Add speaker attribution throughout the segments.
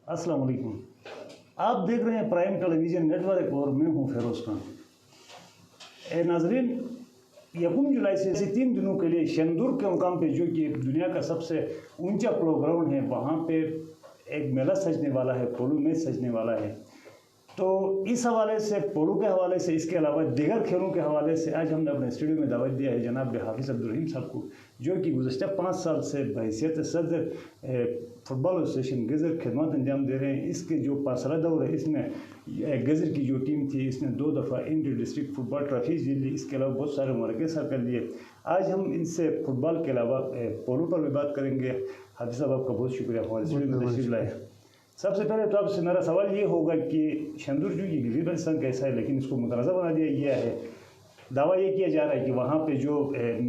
Speaker 1: अस्सलाम वालेकुम। आप देख रहे हैं प्राइम टेलीविज़न नेटवर्क और मैं हूं फेरोज़ खान। नाज़रीन, 1 जुलाई से 3 दिनों के लिए शंदूर के मुकाम पे, जो कि दुनिया का सबसे ऊंचा प्लो ग्राउंड है, वहाँ पे एक मेला सजने वाला है, पोलो मैच सजने वाला है। तो इस हवाले से, पोलो के हवाले से, इसके अलावा दीगर खेलों के हवाले से आज हमने अपने स्टूडियो में दावत दिया है जनाब हाफिज़ अब्दुल रहीम साहब को, जो कि गुज़श्ता 5 साल से बहैसियत सदर फुटबॉल एसोसिएशन गज़र खिदमत अंजाम दे रहे हैं। इसके जो पासला दौर है, इसमें गज़र की जो टीम थी, इसने 2 दफ़ा इंटर डिस्ट्रिक्ट फुटबॉल ट्रॉफी जीत ली। इसके अलावा बहुत सारे मरकज़ सर कर लिए। आज हम इनसे फुटबॉल के अलावा पोलो पर भी बात करेंगे। हाफिज़ साहब, आपका बहुत शुक्रिया हमारे स्टूडियो में तशरीफ़ लाए। सबसे पहले तो आपसे मेरा सवाल ये होगा कि शंदूर जो कि गिलगित बल्तिस्तान कैसा है, लेकिन इसको मुतनाज़ा बना दिया गया है। दावा ये किया जा रहा है कि वहाँ पे जो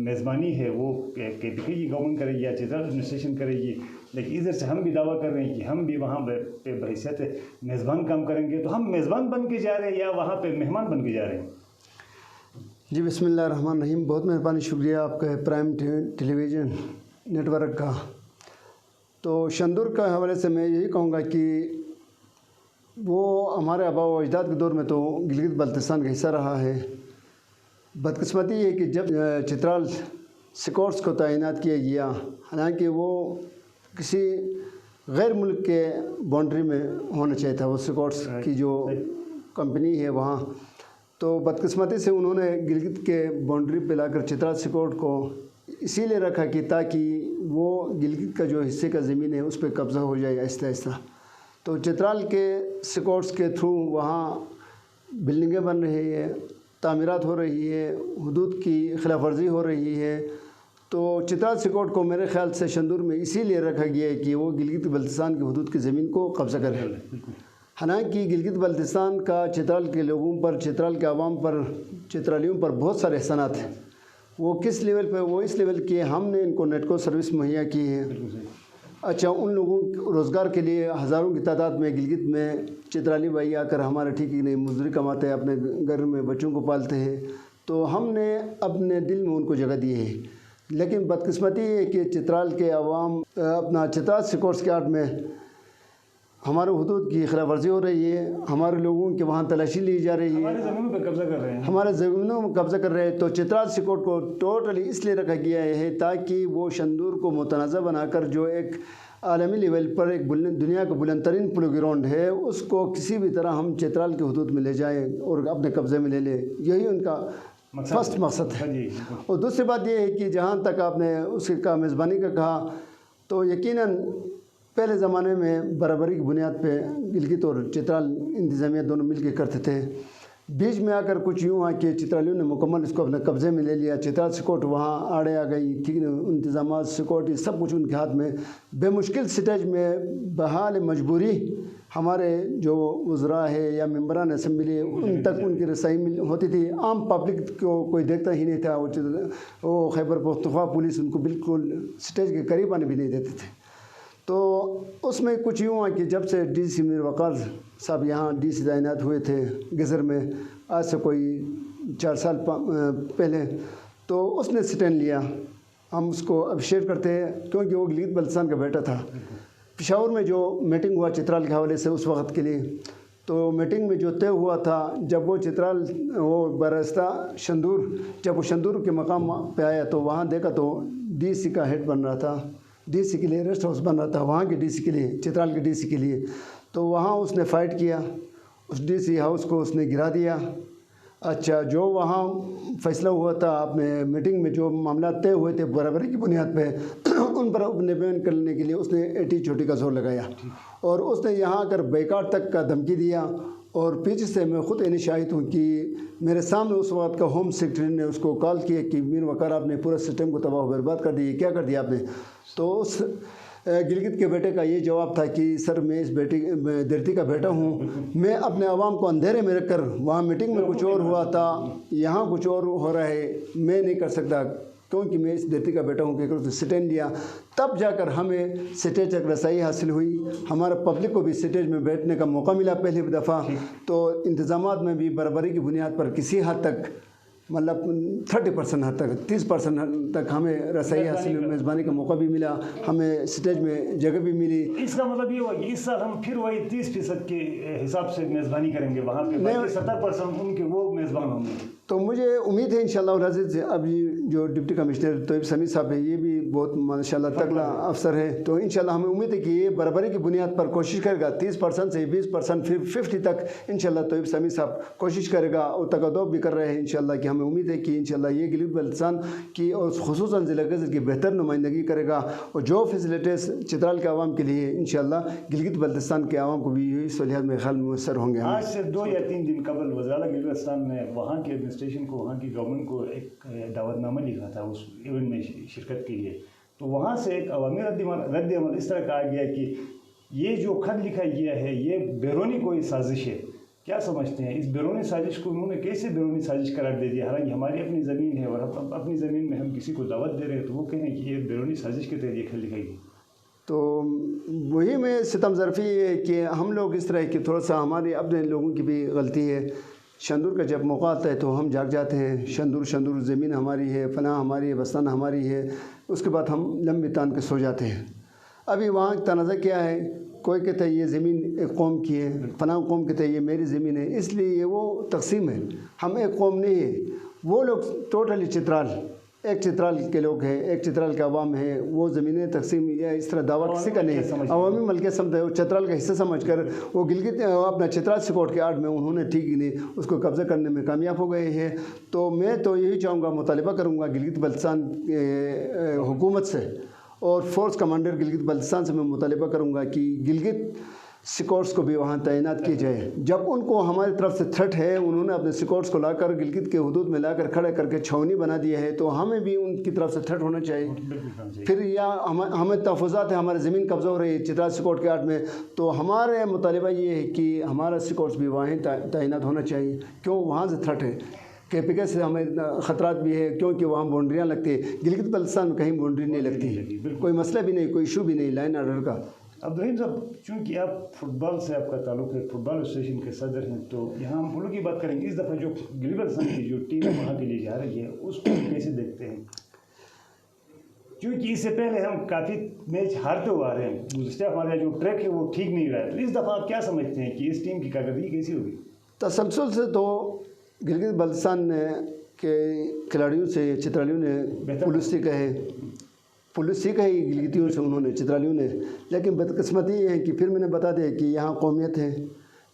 Speaker 1: मेज़बानी है वो KPK की गवर्नमेंट करेगी या चित्राल एडमिनिस्ट्रेशन करेगी, लेकिन इधर से हम भी दावा कर रहे हैं कि हम भी वहाँ पे बहैसियत मेज़बान काम करेंगे। तो हम मेज़बान बन के जा रहे हैं या वहाँ पे मेहमान बन के जा रहे हैं?
Speaker 2: जी, बिस्मिल्लाहिर्रहमानिर्रहीम। बहुत मेहरबानी, शुक्रिया आपका प्राइम टेलीविज़न नेटवर्क का। तो शंदूर के हवाले से मैं यही कहूँगा कि वो हमारे आबा व अजदाद के दौर में तो गिलगित बल्तिस्तान का हिस्सा रहा है। बदकिस्मती है कि जब चित्राल स्कॉट्स को तैनात किया गया, हालांकि वो किसी गैर मुल्क के बाउंड्री में होना चाहिए था, वो स्कॉट्स की जो कंपनी है वहाँ, तो बदकिस्मती से उन्होंने गिलगित के बाउंड्री पे लाकर चित्राल स्कॉट को इसीलिए रखा कि ताकि वो गिलगित का जो हिस्से का ज़मीन है उस पर कब्ज़ा हो जाए आहिस्ता आहिस्ता। तो चित्राल के स्कॉट्स के थ्रू वहाँ बिल्डिंगें बन रही है, तामीरात हो रही है, हुदूद की खिलाफ वर्जी हो रही है। तो चित्राल स्कॉट को मेरे ख़्याल से शंदूर में इसीलिए रखा गया है कि वो गिलगित बल्तिस्तान की हुदूद की ज़मीन को कब्ज़ा करे। हालांकि गिलगित बल्तिस्तान का चित्राल के लोगों पर, चित्राल के आवाम पर, चित्रालियों पर बहुत सारे एहसानात हैं। वो किस लेवल पे? वो इस लेवल की हमने इनको नेटको सर्विस मुहैया की है। अच्छा, उन लोगों रोज़गार के लिए हज़ारों की तादाद में गिलगित में चित्राली भाई आकर हमारे ठीक ही नहीं मजदूरी कमाते हैं, अपने घर में बच्चों को पालते हैं। तो हमने अपने दिल में उनको जगह दी है। लेकिन बदकिस्मती है कि चित्राल के अवाम अपना चित्राल स्कॉट्स के आड़ में हमारे हुदूद की खिलाफ वर्जी हो रही है, हमारे लोगों के वहाँ तलाशी ली जा रही है,
Speaker 1: हमारे ज़मीनों पे कब्ज़ा कर रहे हैं,
Speaker 2: हमारे ज़मीनों में कब्ज़ा कर रहे हैं। तो चित्राल स्कॉट को टोटली इसलिए रखा गया है ताकि वो शंदूर को मुतनाज़ा बनाकर जो एक आलमी लेवल पर एक दुनिया का बुलंद तरीन प्लो ग्राउंड है, उसको किसी भी तरह हम चित्राल के हुदूद में ले जाएँ और अपने कब्ज़े में ले लें। यही उनका फर्स्ट मकसद है। और दूसरी बात यह है कि जहाँ तक आपने उसका मेज़बानी का कहा, तो यकीनन पहले ज़माने में बराबरी की बुनियाद पे गिलगित और चित्राल इंतज़ामिया दोनों मिल के करते थे। बीच में आकर कुछ यूँ हुआ कि चित्रालियों ने मुकम्मल इसको अपने कब्ज़े में ले लिया। चित्राल स्कॉट वहाँ आड़े आ गई, ठीक है, इंतज़ामात सिक्योरिटी सब कुछ उनके हाथ में। बेमुश्किल स्टेज में बहाल मजबूरी हमारे जो वज़रा है या मेंबरान असम्बली, उन तक उनकी रसाई होती थी। आम पब्लिक को कोई देखता ही नहीं था। वो खैबर पख्तूनख्वा पुलिस उनको बिल्कुल स्टेज के करीब आने भी नहीं देते थे। तो उसमें कुछ यूँ हुआ कि जब से DC मीर वक़ार साहब यहाँ DC तैनात हुए थे गज़र में, आज से कोई 4 साल पहले, तो उसने स्टैंड लिया। हम उसको अप्रिशिएट करते हैं क्योंकि वो गिलगित बल्तिस्तान का बेटा था। पेशावर में जो मीटिंग हुआ चित्राल के हवाले से उस वक़्त के लिए, तो मीटिंग में जो तय हुआ था, जब वो चित्राल वो बरस्ता शंदूर, जब वो शंदूर के मकाम पे आया तो वहाँ देखा तो DC का हेड बन रहा था, DC के लिए रेस्ट हाउस बन रहा था, वहाँ के DC के लिए, चित्राल के DC के लिए। तो वहाँ उसने फ़ाइट किया, उस DC हाउस को उसने गिरा दिया। अच्छा, जो वहाँ फ़ैसला हुआ था अपने मीटिंग में, जो मामला तय हुए थे बराबरी की बुनियाद पे, उन पर अपने बयान करने के लिए उसने एटी चोटी का जोर लगाया और उसने यहाँ आकर बैकाट तक का धमकी दिया। और पीछे से मैं ख़ुद शाहिद हूँ कि मेरे सामने उस वक्त का होम सेक्रेटरी ने उसको कॉल किया कि मीर वक़ार, आपने पूरा सिस्टम को तबाह बर्बाद कर दिया, क्या कर दिया आपने? तो उस गिलगित के बेटे का ये जवाब था कि सर, मैं इस धरती का बेटा हूँ, मैं अपने आवाम को अंधेरे में रख कर, वहाँ मीटिंग में कुछ और हुआ था, यहाँ कुछ और हो रहा है, मैं नहीं कर सकता क्योंकि मैं इस धरती का बेटा हूँ कहकर उसने स्टैंड लिया। तब जाकर हमें स्टेज तक रसाई हासिल हुई, हमारे पब्लिक को भी स्टेज में बैठने का मौका मिला पहली दफ़ा। तो इंतज़ामात में भी बराबरी की बुनियाद पर किसी हद तक मतलब 30% हद तक 30% हद तक हमें रसाई हासिल मेज़बानी का मौका भी मिला, हमें स्टेज में जगह भी मिली।
Speaker 1: इसका मतलब ये हुआ कि इस साल हम फिर वही 30% के हिसाब से मेज़बानी करेंगे वहाँ पे, बाकी 70% उनके वो मेज़बान होंगे।
Speaker 2: तो मुझे उम्मीद है इंशाअल्लाह अज़ीज़, अब ये जो डिप्टी कमिश्नर तोयब समी साहब है, ये भी बहुत माशाअल्लाह तगड़ा अफसर है, तो इंशाअल्लाह हमें उम्मीद है कि ये बराबरी की बुनियाद पर कोशिश करेगा, 30% से 20% फिर 50 तक इंशाअल्लाह तोयब समी साहब कोशिश करेगा और तकदब भी कर रहे हैं इंशाअल्लाह, कि हमें उम्मीद है कि इंशाअल्लाह ये गिलगित बल्तिस्तान की और खुसूसन ज़िला गज़र की बेहतर नुमाइंदगी करेगा, और जो फैसिलिटीज़ चित्राल के आवाम के लिए इंशाअल्लाह गिलगित बल्तिस्तान के आवाम को भी यही सहूलियात में ख्याल मुयस्सर होंगे।
Speaker 1: आज से 2 या 3 दिन कबल वज़ीर-ए-आला गिलगित बल्तिस्तान ने वहाँ के एडमिनिस्ट्रेशन को, वहाँ की गवर्नमेंट को एक दावतनामा लिखा था उस इवेंट में शिरकत के लिए, तो वहाँ से एक अवामी रद्द अमल इस तरह का आ गया कि ये जो खत लिखा गया है ये बैरूनी कोई साजिश है। क्या समझते हैं इस बैरूनी साजिश को? उन्होंने कैसे बैरूनी साजिश करार दे दिया? हालांकि हमारी अपनी ज़मीन है और अपनी ज़मीन में हम किसी को दावत दे रहे हैं, तो वो कहें कि ये बैरूनी साजिश के तहत ये खत लिखाई गई।
Speaker 2: तो वही में सितम ज़रफ़ी है कि हम लोग इस तरह की थोड़ा सा हमारे अपने लोगों की भी गलती है। शंदूर का जब मौका आता है तो हम जाग जाते हैं, शंदूर ज़मीन हमारी है, फना हमारी है, बस्तान हमारी है, उसके बाद हम लम्बी तान के सो जाते हैं। अभी वहाँ तनाज़ा क्या है, कोई कहता है ये ज़मीन एक कौम की है, फना कौम कहता है ये मेरी ज़मीन है, इसलिए ये वो तकसीम है। हम एक कौम नहीं है, वो लोग टोटली चित्राल, एक चित्राल के लोग हैं, एक चित्राल के अवाम है, वो ज़मीनें तकसीम या इस तरह दावा किसी का नहीं, अवामी मलकियत समझते वो चित्राल का हिस्सा समझकर वो गिलगित अपना चित्राल सिकोट के आड़ में उन्होंने ठीक ही नहीं उसको कब्ज़ा करने में कामयाब हो गए हैं। तो मैं तो यही चाहूँगा, मुतालिबा करूँगा गिलगित बल्तिस्तान हुकूमत से और फोर्स कमांडर गिलगित बल्तिस्तान से मैं मुतालिबा करूँगा कि गिलगित सिक्योर्स को भी वहाँ तैनात की जाए। जब उनको हमारी तरफ से थ्रेट है, उन्होंने अपने सिक्योर्स को लाकर गिलगित के हुदूद में लाकर खड़े करके छावनी बना दिया है, तो हमें भी उनकी तरफ से थ्रेट होना चाहिए। फिर या हमें तहफ़्फ़ुज़ात है, हमारी ज़मीन कब्ज़ा हो रही है चित्राल सिक्योर्ट के आड़ में, तो हमारे मुतालिबा ये है कि हमारा सिक्योर्स भी वहाँ तैनात होना चाहिए। क्यों? वहाँ से थ्रेट है, KPK से हमें ख़तरात भी है, क्योंकि वहाँ बाउंड्रियाँ लगती है। गिलगित बल्तिस्तान में कहीं बाउंड्री नहीं लगती, कोई मसला भी नहीं, कोई इशू भी नहीं लाइन आर्डर का।
Speaker 1: अब्दुल साहब, चूँकि आप फुटबॉल से आपका ताल्लुक़ है, फुटबॉल एसोसिएशन के सदर हैं, तो यहाँ हम फुटबॉल की बात करेंगे। इस दफ़ा जो गिलगित बल्तिस्तान की जो टीम वहाँ के लिए जा रही है उसको कैसे देखते हैं? क्योंकि इससे पहले हम काफ़ी मैच हारते हुए आ रहे हैं, गुज़श्ता हमारा जो ट्रैक है वो ठीक नहीं रहा है, तो इस दफ़ा आप क्या समझते हैं कि इस टीम की कारकर्दगी कैसी होगी?
Speaker 2: तसलसल से तो गिलगित बल्तिस्तान के खिलाड़ियों से चित्रालियों ने पुलिस सीखा है, पुलिस सीखा है गिलगितियों से उन्होंने, चित्रालियों ने, लेकिन बदकिस्मती ये है कि फिर मैंने बता दिया कि यहाँ कौमियत है,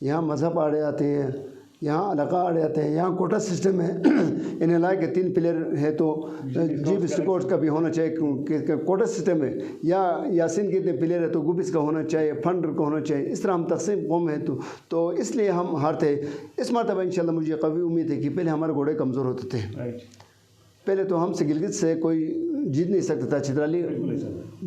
Speaker 2: यहाँ मज़हब आड़े आते हैं, यहाँ इलाका आड़े आते हैं, यहाँ कोटा सिस्टम है। इन इलाके के 3 प्लेयर है तो जीप स्कोर्स का भी होना चाहिए, कोटा सिस्टम है, या यासीन के इतने प्लेयर है तो गुबिस का होना चाहिए, फंडर का होना चाहिए। इस तरह हम तकसीम कौम है तो इसलिए हम हारते। इस मरतबा इंशाल्लाह मुझे कभी उम्मीद है कि पहले हमारे घोड़े कमज़ोर होते थे, पहले तो हमसे गिलगित से कोई जीत नहीं सकता था, चित्राली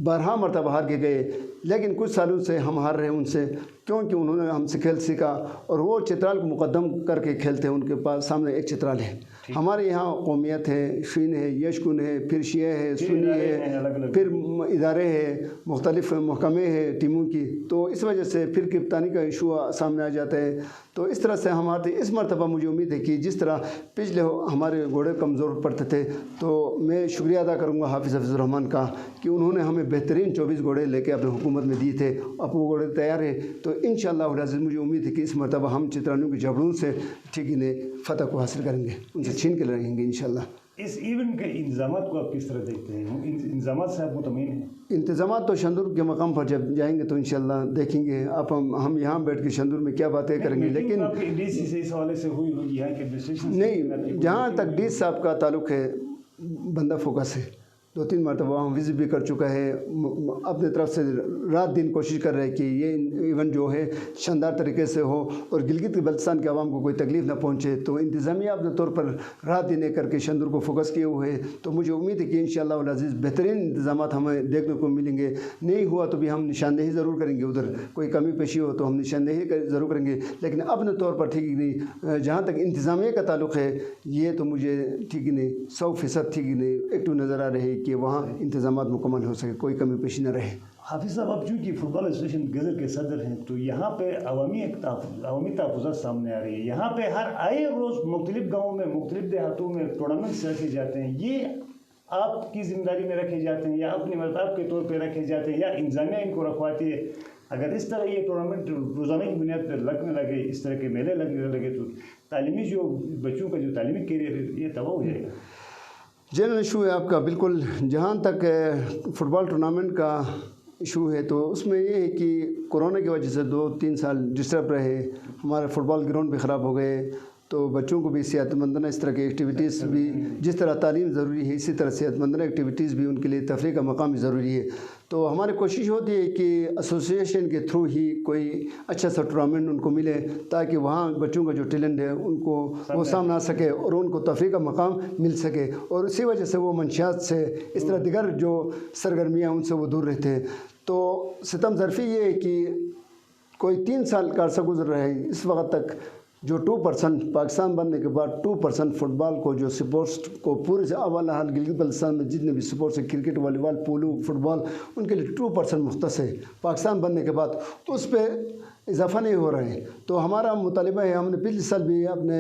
Speaker 2: 12 मरतबा हार के गए, लेकिन कुछ सालों से हम हार रहे हैं उनसे, क्योंकि उन्होंने हमसे खेल सीखा और वो चित्राल को मुकद्दम करके खेलते हैं। उनके पास सामने एक चित्राल है, हमारे यहाँ कौमियत है, शीन है, यशकुन है, फिर शिया है, सुन्नी है, फिर इदारे हैं, मुख्तलिफ महकमे हैं टीमों की, तो इस वजह से फिर कप्तानी का इशू सामने आ जाता है। तो इस तरह से हमारे इस मरतबा मुझे उम्मीद है कि जिस तरह पिछले हमारे घोड़े कमज़ोर पड़ते थे, तो मैं शुक्रिया अदा करूँगा हाफिज़ हफीज़ुर्रहमान का कि उन्होंने हमें बेहतरीन 24 घोड़े लेके अपने हुकूमत में दिए थे। अब वो घोड़े तैयार है, तो इंशाअल्लाह अज़ीज़ मुझे उम्मीद है कि इस मरतबा हम चित्रालियों के जबड़ों से ठीक इन्हें फ़तह को हासिल करेंगे, उनसे छीन के रहेंगे इंशाअल्लाह।
Speaker 1: इस इवेंट के इंतज़ामात को आप किस तरह देखते हैं? इंतज़ामात से आप मुतमईन हैं?
Speaker 2: इंतज़ामात तो शंदूर के मकाम पर जब जाएंगे तो इंशाअल्लाह देखेंगे। आप हम यहाँ बैठ के शंदूर में क्या बातें करेंगे, लेकिन
Speaker 1: DC से इस हवाले से हुई होगी यहाँ के एडमिनिस्ट्रेशन
Speaker 2: नहीं, जहाँ तक DC साहब का ताल्लुक़ है, बंदा फोकस है, 2-3 मरतबा हम विज़िट भी कर चुका है, अपने तरफ से रात दिन कोशिश कर रहे हैं कि ये इवेंट जो है शानदार तरीके से हो और गिलगित बल्तिस्तान के आवाम को कोई तकलीफ़ ना पहुँचे। तो इंतज़ामिया अपने तौर पर रात दिन एक करके शंदूर को फोकस किए हुए हैं, तो मुझे उम्मीद है कि इंशाअल्लाह अज़ीज़ बेहतरीन इंतज़ाम हमें देखने को मिलेंगे। नहीं हुआ तो भी हम निशानदेही ज़रूर करेंगे, उधर कोई कमी पेशी हो तो हम निशानदेही ज़रूर करेंगे, लेकिन अपने तौर पर ठीक ही नहीं। जहाँ तक इंतज़ामिया का ताल्लुक़ है, ये तो मुझे ठीक ही नहीं, 100% ठीक ही नहीं एक्टिव नज़र आ रही है कि वहाँ इंतज़ामात मुकम्मल हो सके, कोई कमी पेशी न रहे।
Speaker 1: حافظ صاحب اب چونکہ فٹ بال ایسوسیشن گزر کے صدر ہیں تو یہاں پہ عوامی تحفظات سامنے آ رہی ہے. یہاں پہ ہر آئے روز مختلف گاؤں میں مختلف دیہاتوں میں ٹورنامنٹس رکھے جاتے ہیں. یہ آپ کی ذمہ داری میں رکھے جاتے ہیں یا اپنے مرتاب کے طور پہ رکھے جاتے ہیں یا انتظامیہ ان کو رکھواتی ہے؟ اگر اس طرح یہ ٹورنامنٹ روزانہ کی بنیاد پر لگنے لگے, اس طرح کے میلے لگنے لگے تو تعلیمی جو بچوں کا جو تعلیمی کیریئر ہے یہ تباہ ہو جائے گا.
Speaker 2: جنرل ایشو ہے آپ کا بالکل. جہاں تک فٹ بال ٹورنامنٹ کا ایشو ہے تو اس میں یہ ہے کہ کورونا کی وجہ سے 2-3 سال ڈسٹرب رہے, ہمارے فٹ بال گراؤنڈ بھی خراب ہو گئے. تو بچوں کو بھی صحت مندانہ اس طرح کی ایکٹیویٹیز بھی, جس طرح تعلیم ضروری ہے اسی طرح صحت مندانہ ایکٹیویٹیز بھی ان کے لیے تفریح کا مقام بھی ضروری ہے. تو ہماری کوشش ہوتی ہے کہ ایسوسیشن کے تھرو ہی کوئی اچھا سا ٹورنامنٹ ان کو ملے تاکہ وہاں بچوں کا جو ٹیلنٹ ہے ان کو وہ سامنے آ سکے اور ان کو تفریح کا مقام مل سکے, اور اسی وجہ سے وہ منشیات سے اس طرح دیگر جو سرگرمیاں ان سے وہ دور رہتے ہیں. تو ستم ظرفی یہ ہے کہ کوئی 3 سال کا عرصہ گزر رہا ہے, اس وقت تک جو 2% پاکستان بننے کے بعد 2% فٹ بال کو جو سپورٹس کو پورے سے اول حال گلگت بلتستان میں جتنے بھی سپورٹس ہیں کرکٹ, والی بال, پولو, فٹ بال, ان کے لیے 2% مختص ہے پاکستان بننے کے بعد, اس پہ اضافہ نہیں ہو رہے ہیں. تو ہمارا مطالبہ ہے, ہم نے پچھلے سال بھی اپنے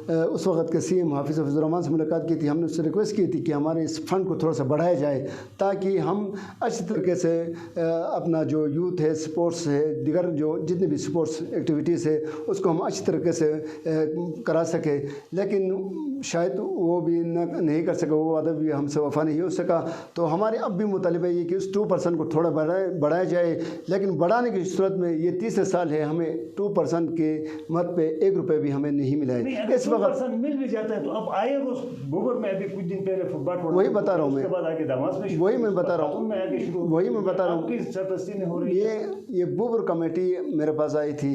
Speaker 2: اس وقت کے سی ایم حافظ الرحمان سے ملاقات کی تھی. ہم نے اس سے ریکویسٹ کی تھی کہ ہمارے اس فنڈ کو تھوڑا سا بڑھایا جائے تاکہ ہم اچھی طریقے سے اپنا جو یوتھ ہے, سپورٹس ہے, دیگر جو جتنے بھی سپورٹس ایکٹیویٹیز ہے اس کو ہم اچھی طریقے سے کرا سکے. لیکن شاید وہ بھی نہیں کر سکا, وہ وعدہ بھی ہم سے وفا نہیں ہو سکا. تو ہمارے اب بھی مطالبہ یہ کہ اس 2% کو تھوڑا بڑھایا جائے, لیکن بڑھانے کی صورت میں یہ 30 سال ہے ہمیں 2% کے مت پہ 1 روپے بھی ہمیں نہیں ملا ہے. اس وقت
Speaker 1: مل بھی جاتا ہے تو اب آئے روز گوبر میں ابھی کچھ دن پہلے فٹ بال
Speaker 2: وہی بتا رہا ہوں میں, وہی میں بتا رہا ہوں یہ بوبر کمیٹی میرے پاس آئی تھی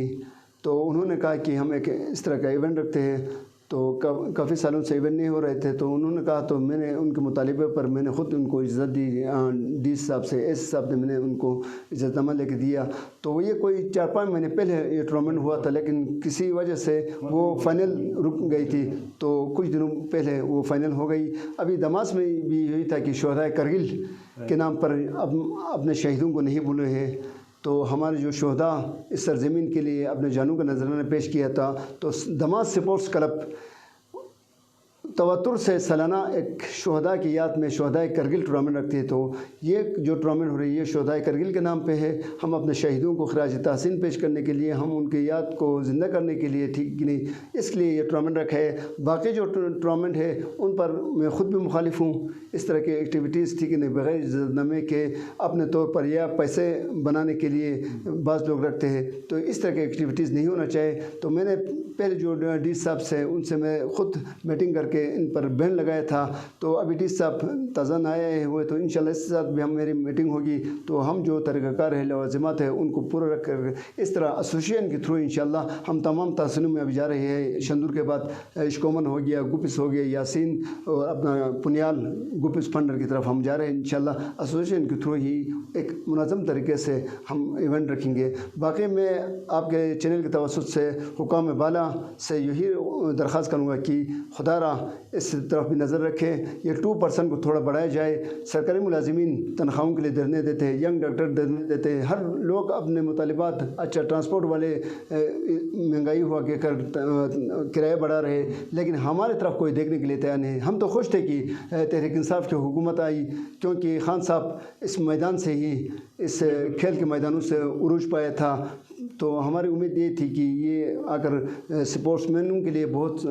Speaker 2: تو انہوں نے کہا کہ ہم ایک اس طرح کا ایونٹ رکھتے ہیں. تو کافی سالوں سے ایونٹ نہیں ہو رہے تھے, تو انہوں نے کہا, تو میں نے ان کے مطالبے پر میں نے خود ان کو اجازت دی, ڈی صاحب سے, ایس صاحب نے میں نے ان کو اجازت نامہ لے کے دیا. تو یہ کوئی 4-5 مہینے پہلے یہ ٹورنامنٹ ہوا تھا, لیکن کسی وجہ سے وہ فائنل رک گئی تھی. تو کچھ دنوں پہلے وہ فائنل ہو گئی. ابھی دماس میں بھی یہی تھا کہ شہدائے کرگل کے نام پر اپنے شہیدوں کو نہیں بھولے ہیں. تو ہمارے جو شہداء اس سرزمین کے لیے اپنے جانوں کا نذرانہ پیش کیا تھا, تو دماس سپورٹس کلب تواتر سے سالانہ ایک شہداء کی یاد میں شہدائے کرگل ٹورنامنٹ رکھتی ہے. تو یہ جو ٹورنامنٹ ہو رہی ہے شہدائے کرگل کے نام پہ ہے. ہم اپنے شہیدوں کو خراج تحسین پیش کرنے کے لیے, ہم ان کی یاد کو زندہ کرنے کے لیے, ٹھیک کہ نہیں, اس لیے یہ ٹورنامنٹ رکھا ہے. باقی جو ٹورنامنٹ ہے ان پر میں خود بھی مخالف ہوں. اس طرح کے ایکٹیویٹیز ٹھیک نہیں, بغیر اجازت نامے کے اپنے طور پر یا پیسے بنانے کے لیے بعض لوگ رکھتے ہیں. تو اس طرح کے ایکٹیویٹیز نہیں ہونا چاہیے. تو میں نے پہلے جو ڈی صاحب سے ان سے میں خود میٹنگ کر کے ان پر بین لگایا تھا. تو ابھی ڈی صاحب تازہ آئے ہوئے, تو انشاءاللہ اس کے ساتھ بھی میری میٹنگ ہوگی. تو ہم جو طریقہ کار ہے, لوازمات ہے, ان کو پورا رکھ کر اس طرح ایسوسیشن کے تھرو انشاءاللہ ہم تمام تحصیلوں میں ابھی جا رہے ہیں. شندور کے بعد اشکومن ہو گیا, گپس ہو گیا, یاسین اور اپنا پنیال گپس فنڈر کی طرف ہم جا رہے ہیں. انشاءاللہ ایسوسیشن کے تھرو ہی ایک منظم طریقے سے ہم ایونٹ رکھیں گے. باقی میں آپ کے چینل کے توسط سے حکام بالا سے یہی درخواست کروں گا کہ خدا را اس طرف بھی نظر رکھیں. یہ 2% کو تھوڑا بڑھایا جائے. سرکاری ملازمین تنخواہوں کے لیے دھرنے دیتے ہیں, ینگ ڈاکٹر دھرنے دیتے ہیں, ہر لوگ اپنے مطالبات, اچھا ٹرانسپورٹ والے مہنگائی ہوا کے کر کرایہ بڑھا رہے, لیکن ہمارے طرف کوئی دیکھنے کے لیے تیار نہیں. ہم تو خوش تھے کہ تحریک انصاف کی حکومت آئی, کیونکہ خان صاحب اس میدان سے ہی, اس کھیل کے میدانوں سے عروج پایا تھا. تو ہماری امید یہ تھی کہ یہ آ کر سپورٹس مینوں کے لیے بہت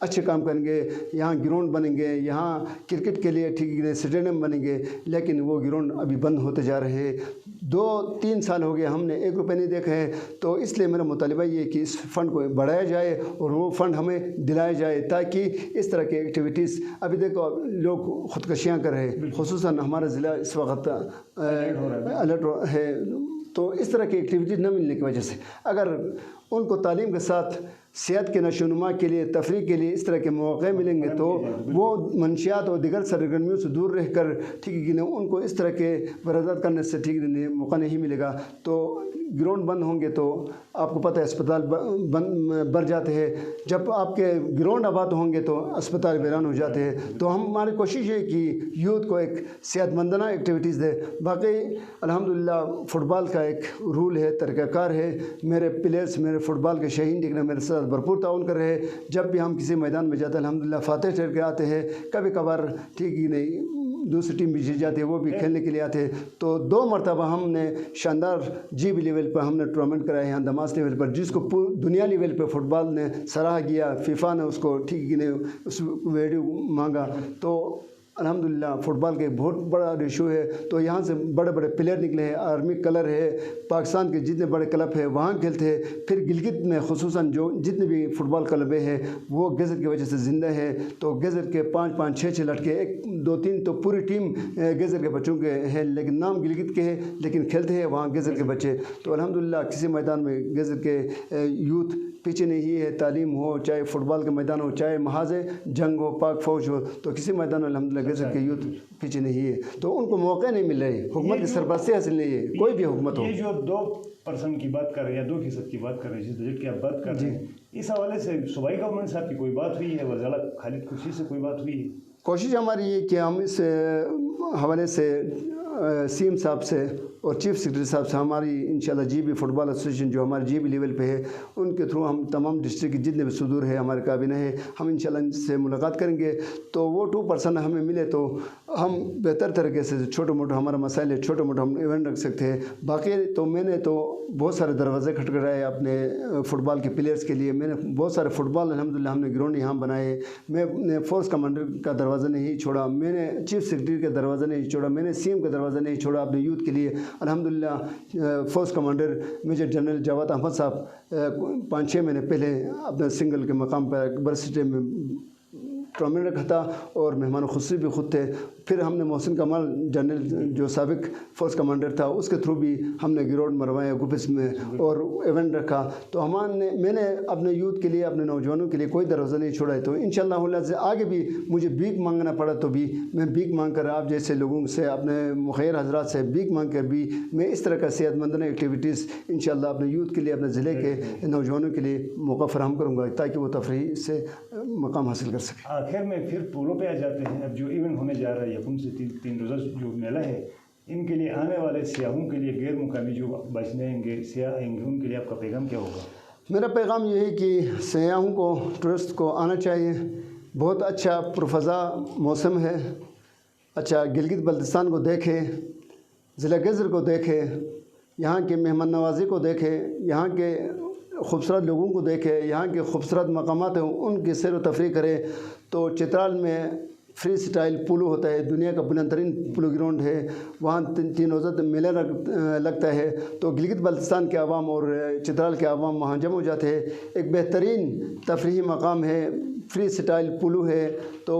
Speaker 2: اچھے کام کریں گے. یہاں گراؤنڈ بنیں گے, یہاں کرکٹ کے لیے ٹھیک اسٹیڈیم بنیں گے, لیکن وہ گراؤنڈ ابھی بند ہوتے جا رہے ہیں. 2-3 سال ہو گئے, ہم نے 1 روپے نہیں دیکھا ہے. تو اس لیے میرا مطالبہ یہ ہے کہ اس فنڈ کو بڑھایا جائے اور وہ فنڈ ہمیں دلایا جائے, تاکہ اس طرح کے ایکٹیویٹیز, ابھی دیکھو لوگ خودکشیاں کر رہے ہیں, خصوصاً ہمارا ضلع اس وقت الرٹ ہے. تو اس طرح کی ایکٹیویٹیز نہ ملنے کی وجہ سے اگر ان کو تعلیم کے ساتھ صحت کے نشوونما کے لیے، تفریح کے لیے اس طرح کے مواقع ملیں گے تو وہ منشیات اور دیگر سرگرمیوں سے دور رہ کر ٹھیک ہے کہ نہیں ان کو اس طرح کے ورزات کرنے سے ٹھیک نہیں موقع نہیں ملے گا۔ تو گراؤنڈ بند ہوں گے تو آپ کو پتہ ہے اسپتال بھر جاتے ہیں، جب آپ کے گراؤنڈ آباد ہوں گے تو اسپتال ویران ہو جاتے ہیں۔ تو ہماری کوشش ہے کہ یوتھ کو ایک صحت مندانہ ایکٹیویٹیز دے۔ باقی الحمدللہ فٹ بال کا ایک رول ہے، طریقہ کار ہے، میرے پلیئرس میرے فٹ بال کے شہین ٹھیک میرے ساتھ بھرپور تعاون کر رہے ہیں۔ جب بھی ہم کسی میدان میں جاتے ہیں الحمدللہ فاتح ٹھہر کے آتے ہیں، کبھی کبھار ٹھیک ہی نہیں دوسری ٹیم بھی جیت جاتی ہے وہ بھی کھیلنے کے لیے آتے ہیں۔ تو 2 مرتبہ ہم نے شاندار جی بی لیول پر ہم نے ٹورنامنٹ کرائے ہیں دماس لیول پر، جس کو دنیا لیول پہ فٹ بال نے سراہا کیا، فیفا نے اس کو ٹھیک ہے نہیں اس ویڈیو مانگا۔ تو الحمدللہ فٹ بال کا ایک بہت بڑا ایشو ہے۔ تو یہاں سے بڑے بڑے پلیئر نکلے ہیں، آرمی کلر ہے، پاکستان کے جتنے بڑے کلب ہیں وہاں کھیلتے ہیں۔ پھر گلگت میں خصوصاً جو جتنے بھی فٹ بال کلبیں ہیں وہ گیزر کی وجہ سے زندہ ہے۔ تو گیزر کے 5 6 لڑکے 1 2 3 تو پوری ٹیم گیزر کے بچوں کے ہیں، لیکن نام گلگت کے ہیں لیکن کھیلتے ہیں وہاں گیزر کے بچے۔ تو الحمدللہ کسی میدان میں گیزر کے یوتھ پیچھے نہیں ہے، تعلیم ہو چاہے فٹ بال کے میدان ہو چاہے محاذ جنگ ہو پاک فوج ہو، تو کسی میدان میں الحمدللہ گیزر کے یوتھ پیچھے نہیں ہے۔ تو ان کو موقع نہیں مل رہے، حکومت کی سرپرستی حاصل نہیں ہے، کوئی بھی حکومت ہو۔
Speaker 1: یہ جو 2% کی بات کر رہے ہیں یا 2% کی بات کر رہے ہیں جس بجٹ کی آپ بات کر رہے ہیں، اس حوالے سے صوبائی گورنمنٹ صاحب کی کوئی بات ہوئی ہے؟ وزیر اعلیٰ خالد خورشید سے کوئی بات ہوئی ہے؟
Speaker 2: کوشش ہماری یہ کہ ہم اس حوالے سے سی ایم صاحب سے اور چیف سیکرٹری صاحب سے ہماری انشاءاللہ جی بی فٹ بال ایسوسیشن جو ہمارے جی بی لیول پہ ہے ان کے تھرو ہم تمام ڈسٹرکٹ کے جتنے بھی صدور ہے ہمارے کابینہ ہے ہم انشاءاللہ ان سے ملاقات کریں گے۔ تو وہ 2% ہمیں ملے تو ہم بہتر طریقے سے چھوٹے موٹے ہمارا مسائل ہے چھوٹے موٹے ہم ایونٹ رکھ سکتے ہیں۔ باقی تو میں نے تو بہت سارے دروازے کھٹکھٹائے اپنے فٹ بال کے پلیئرس کے لیے، میں نے بہت سارے فٹ بال الحمدللہ ہم نے گراؤنڈ یہاں بنائے، میں نے فورس کمانڈر کا دروازہ نہیں چھوڑا، میں نے چیف سیکرٹری کا دروازہ نہیں چھوڑا، میں نے سی ایم کا دروازہ نہیں چھوڑا اپنے یوتھ کے لیے۔ الحمدللہ force commander major general Javed Ahmed صاحب 5 6 مہینے پہلے اپنے سنگل کے مقام پر اکبر اسٹیڈیم میں ٹورنامنٹ رکھا تھا اور مہمان خصوصی بھی خود تھے۔ پھر ہم نے محسن کمال جنرل جو سابق فورس کمانڈر تھا اس کے تھرو بھی ہم نے گراؤنڈ مروایا گپس میں اور ایونٹ رکھا۔ تو میں نے اپنے یوتھ کے لیے اپنے نوجوانوں کے لیے کوئی دروازہ نہیں چھوڑا ہے۔ تو انشاءاللہ سے آگے بھی مجھے بھیک مانگنا پڑا تو بھی میں بھیک مانگ کر آپ جیسے لوگوں سے اپنے مخیر حضرات سے بھیک مانگ کر بھی میں اس طرح کا صحت مندانہ ایکٹیویٹیز انشاءاللہ اپنے یوتھ کے لیے اپنے ضلع کے نوجوانوں کے لیے موقع فراہم کروں گا تاکہ وہ تفریح سے مقام حاصل کر سکیں۔
Speaker 1: آخر میں پھر پولوں پہ آ جاتے ہیں۔ اب جو ایونٹ ہونے جا رہا ہے یکم سے 3 روزہ جو میلہ ہے ان کے لیے آنے والے سیاحوں کے لیے غیر مقامی جو بچنے آئیں گے سیاح آئیں گے ان کے لیے آپ کا پیغام کیا ہوگا؟
Speaker 2: میرا پیغام یہ ہے کہ سیاحوں کو ٹورسٹ کو آنا چاہیے، بہت اچھا پرفضا موسم ہے، اچھا گلگت بلتستان کو دیکھیں، ضلع گیزر کو دیکھیں، یہاں کے مہمان نوازی کو دیکھیں، یہاں کے خوبصورت لوگوں کو دیکھیں، یہاں کے خوبصورت مقامات ہیں ان کی سیر و تفریح کریں۔ تو چترال میں فری سٹائل پولو ہوتا ہے، دنیا کا بلند ترین پولو گراؤنڈ ہے، وہاں 3 روزہ میلہ لگتا ہے۔ تو گلگت بلتستان کے عوام اور چترال کے عوام وہاں جمع ہو جاتے ہیں، ایک بہترین تفریحی مقام ہے، فری سٹائل پولو ہے، تو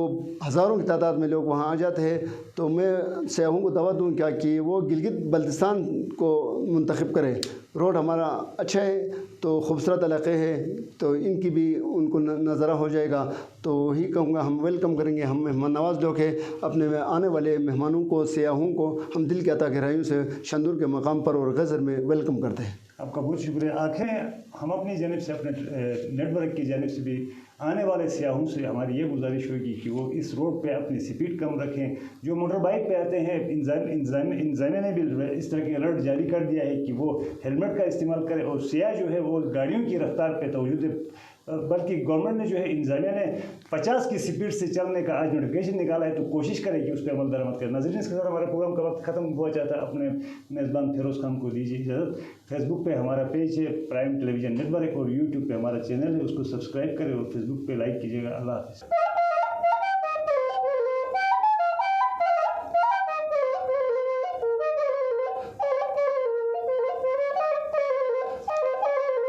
Speaker 2: ہزاروں کی تعداد میں لوگ وہاں آ جاتے ہیں۔ تو میں سیاحوں کو دعوت دوں کیا کہ وہ گلگت بلتستان کو منتخب کریں، روڈ ہمارا اچھا ہے تو خوبصورت علاقے ہے تو ان کی بھی ان کو نظارہ ہو جائے گا۔ تو وہی کہوں گا ہم ویلکم کریں گے، ہم مہمان نواز لوگ ہیں، اپنے آنے والے مہمانوں کو سیاحوں کو ہم دل کے عطا گہرائیوں سے شندور کے مقام پر اور غزر میں ویلکم کرتے ہیں۔
Speaker 1: آپ کا بہت شکریہ۔ آخر ہم اپنی جانب سے اپنے نیٹ ورک کی جانب سے بھی آنے والے سیاحوں سے ہماری یہ گزارش ہوگی کہ وہ اس روڈ پہ اپنی سپیڈ کم رکھیں۔ جو موٹر بائک پہ آتے ہیں انتظامیہ نے بھی اس طرح کے الرٹ جاری کر دیا ہے کہ وہ ہیلمٹ کا استعمال کرے اور سیاح جو ہے وہ گاڑیوں کی رفتار پہ توجہ دے، بلکہ گورنمنٹ نے جو ہے انتظامیہ نے 50 کی سپیڈ سے چلنے کا آج نوٹیفکیشن نکالا ہے تو کوشش کرے کہ اس پہ عمل درآمد کرے۔ ناظرین اس کے ساتھ ہمارے پروگرام کا وقت ختم ہوا چاہتا ہے، اپنے میزبان فیروز خان کو دیجیے اجازت۔ فیس بک پہ ہمارا پیج ہے پرائم ٹیلی ویژن نیٹ ورک اور یوٹیوب پہ ہمارا چینل ہے، اس کو سبسکرائب کریں اور فیس بک پہ لائک کیجیے گا۔ اللہ حافظ۔